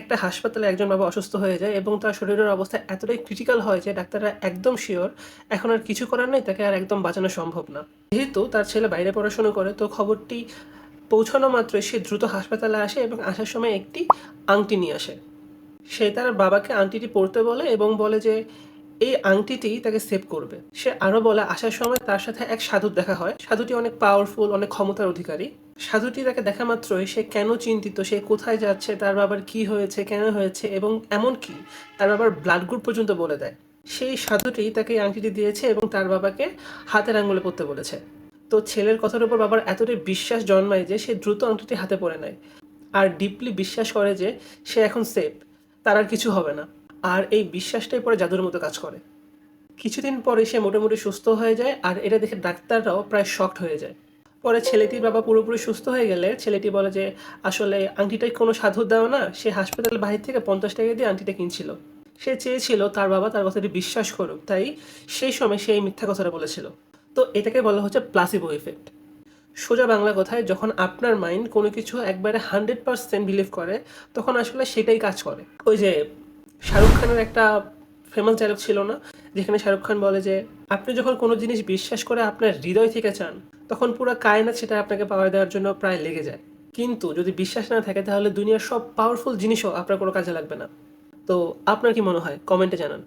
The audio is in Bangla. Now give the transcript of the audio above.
একটা হাসপাতালে একজন বাবা অসুস্থ হয়ে যায় এবং তার শরীরের অবস্থা এতটাই ক্রিটিক্যাল হয় যে ডাক্তাররা একদম শিওর এখন আর কিছু করার নেই, তাকে আর একদম বাঁচানো সম্ভব না। যেহেতু তার ছেলে বাইরে পড়াশোনা করে, তো খবরটি পৌঁছানো মাত্রই সে দ্রুত হাসপাতালে আসে এবং আসার সময় একটি আংটি নিয়ে আসে। সে তার বাবাকে আংটিটি পরতে বলে এবং বলে যে এই আংটিটি তাকে সেভ করবে। সে আরও বলে আসার সময় তার সাথে এক সাধুর দেখা হয়। সাধুটি অনেক পাওয়ারফুল, অনেক ক্ষমতার অধিকারী। সাধুটি তাকে দেখা মাত্রই সে কেন চিন্তিত, সে কোথায় যাচ্ছে, তার বাবার কি হয়েছে, কেন হয়েছে এবং এমনকি তার বাবার ব্লাড গ্রুপ পর্যন্ত বলে দেয়। সেই সাধুটি তাকে এই আংটিটি দিয়েছে এবং তার বাবাকে হাতের আঙুলে পরতে বলেছে। তো ছেলের কথার উপর বাবার এতটাই বিশ্বাস জন্মায় যে সে দ্রুত আংটিটি হাতে পরে নেয় আর ডিপলি বিশ্বাস করে যে সে এখন সেফ, তার আর কিছু হবে না। আর এই বিশ্বাসটাই পরে জাদুর মতো কাজ করে। কিছুদিন পরে সে মোটামুটি সুস্থ হয়ে যায় আর এটা দেখে ডাক্তাররাও প্রায় শকড হয়ে যায়। পরে ছেলেটির বাবা পুরোপুরি সুস্থ হয়ে গেলে ছেলেটি বলে যে আসলে আংটিটাই কোনো সাধুর দেওয়া না, সে হাসপাতাল বাহির থেকে 50 টাকা দিয়ে আংটিটা কিনছিল। সে চেয়েছিল তার বাবা তার কথাটি বিশ্বাস করুক, তাই সেই সময় সে এই মিথ্যা কথাটা বলেছিল। তো এটাকে বলা হচ্ছে প্লাসিবো ইফেক্ট। সোজা বাংলা কথায়, যখন আপনার মাইন্ড কোনো কিছু একবারে 100% বিলিভ করে তখন আসলে সেটাই কাজ করে। ওই যে শাহরুখ খানের একটা ফেমাস ডায়লগ ছিল না, যেখানে শাহরুখ খান বলে যে আপনি যখন কোনো জিনিস বিশ্বাস করে আপনার হৃদয় থেকে চান তখন পুরো কায়নাত সেটা আপনাকে পাওয়ার দেওয়ার জন্য প্রায় লেগে যায়। কিন্তু যদি বিশ্বাস না থাকে তাহলে দুনিয়ার সব পাওয়ারফুল জিনিসও আপনার কোনো কাজে লাগবে না। তো আপনার কি মনে হয়, কমেন্টে জানান।